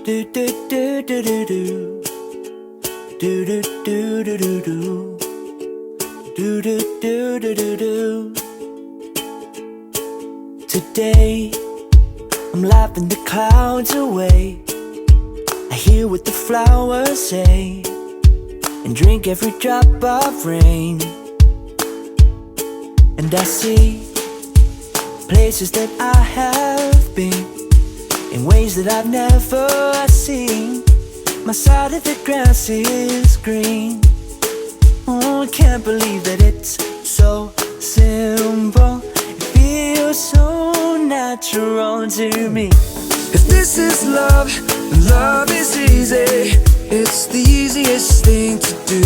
do do do do do do do do do do do do do do do do do. Today I'm laughing the clouds away. I hear what the flowers say and drink every drop of rain. And I see places that I have been in ways that I've never seen. My side of the grass is green. Oh, I can't believe that it's so simple. It feels so natural to me. If this is love, then love is easy. It's the easiest thing to do.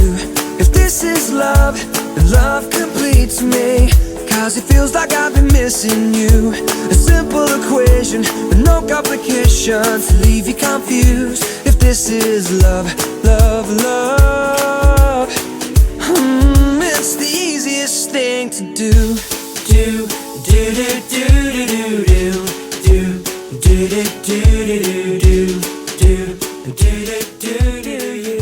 If this is love, then love completes me. Cause it feels like I've been missing you. A simple equation with no complications to leave you confused. If this is love, love, love, it's the easiest thing to do. Do do do do do do do do do do do do do do do do do do you.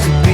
To be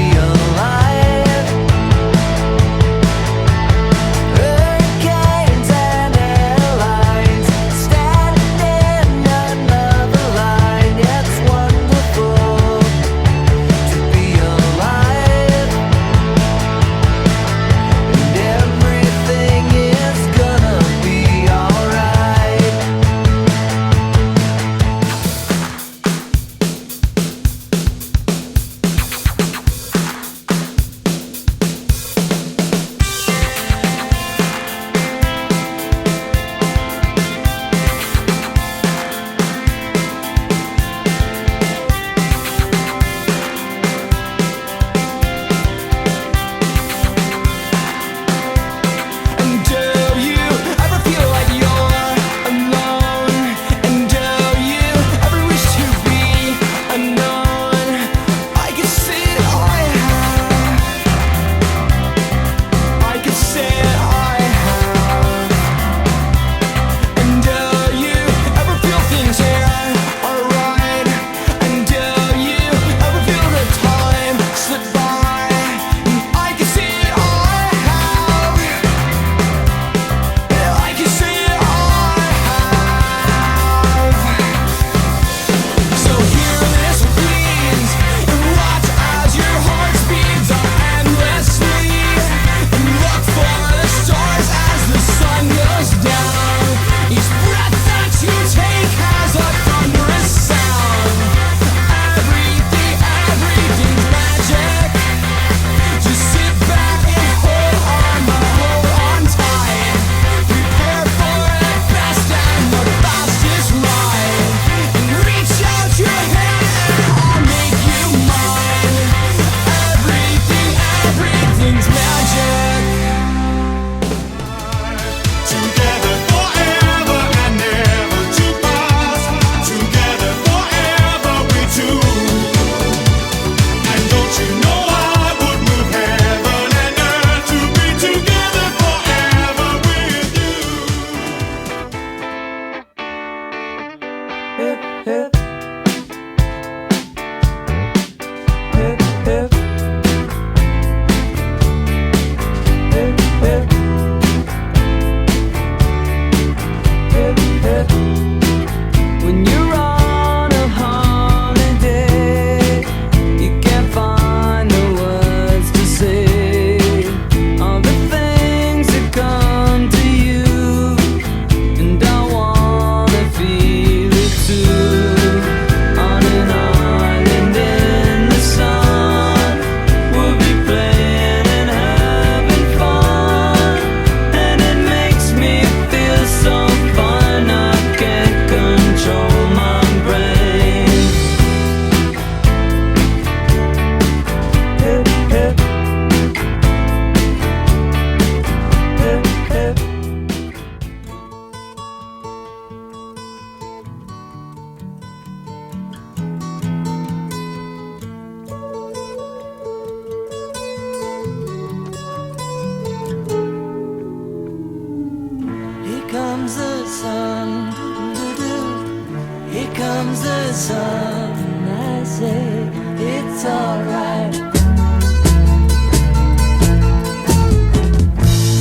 comes the sun, doo-doo-doo. Here comes the sun. I say it's alright.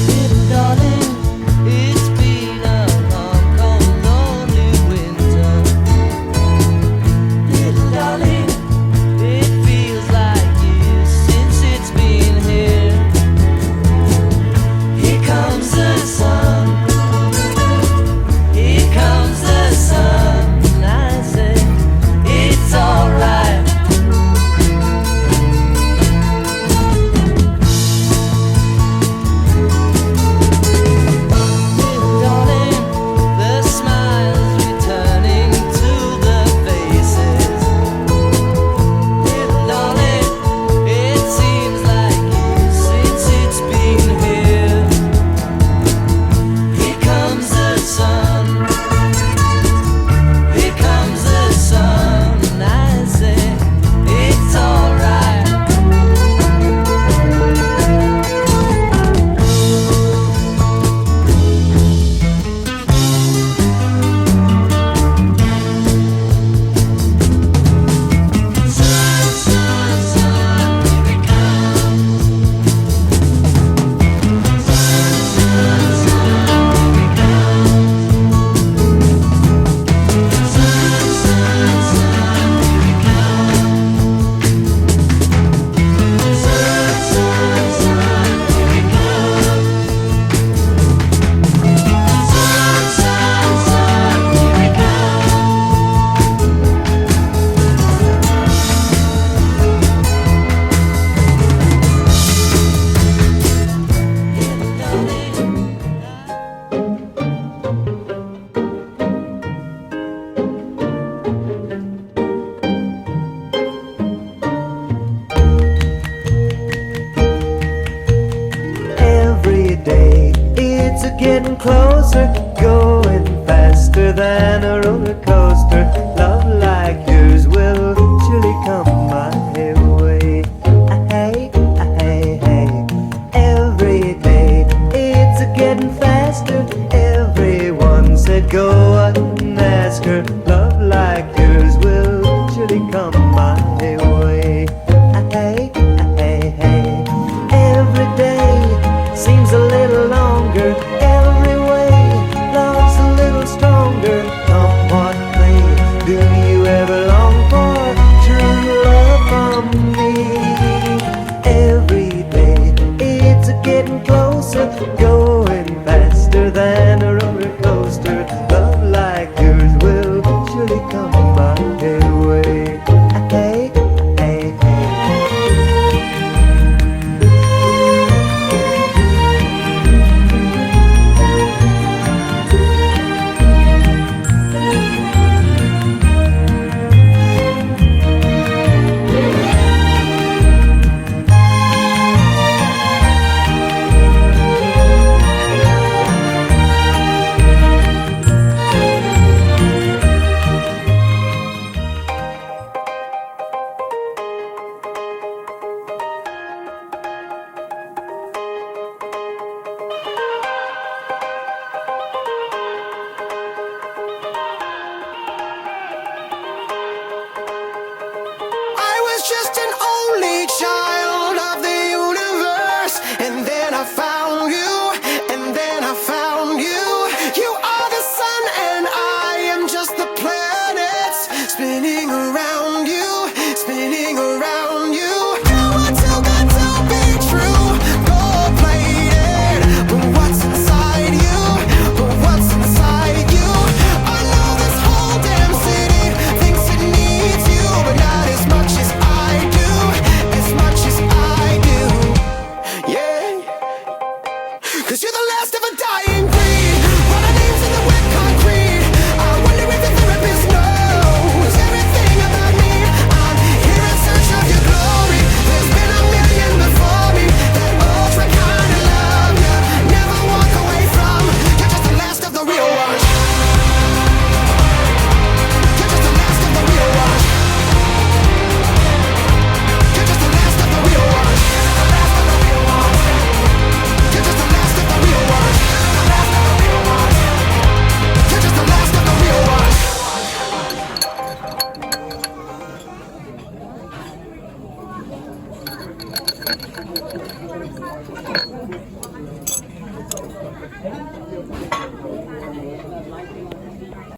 Little darling, it's been a long, cold, lonely winter. Little darling, it feels like years since it's been here. Here comes the sun. Here comes the sun. I say it's alright. Little darling, the smiles returning to the faces. Little darling, it seems like years since it's been here. Here comes the sun. Here comes the sun. I say it's alright. Sun, sun, sun, here it comes. Sun, sun, sun, here it comes. Sun, sun, sun, here it comes. Sun, sun, sun, here it comes. Sun, sun, sun, here it comes. Every day it's a getting closer, going faster than a roller coaster. Love like yours will surely come my way. Hey, hey, hey. Every day it's a getting faster. Everyone said go and ask her. Love like yours will surely come my way. Hey, hey, hey. Every day seems a little longer. Every way love's a little stronger. Come what may, do you ever long for true love from me? Every day it's a getting closer, going faster than a roller coaster. Love like yours will surely come my way. Hey, hey, hey. I was just an only child of the universe, and then I found you, and then I found you. You are the sun, and I am just the planets spinning around you, spinning around you. You are too good to be true, gold-plated. But what's inside you? But what's inside you? I know this whole damn city thinks it needs you, but not as much as I do.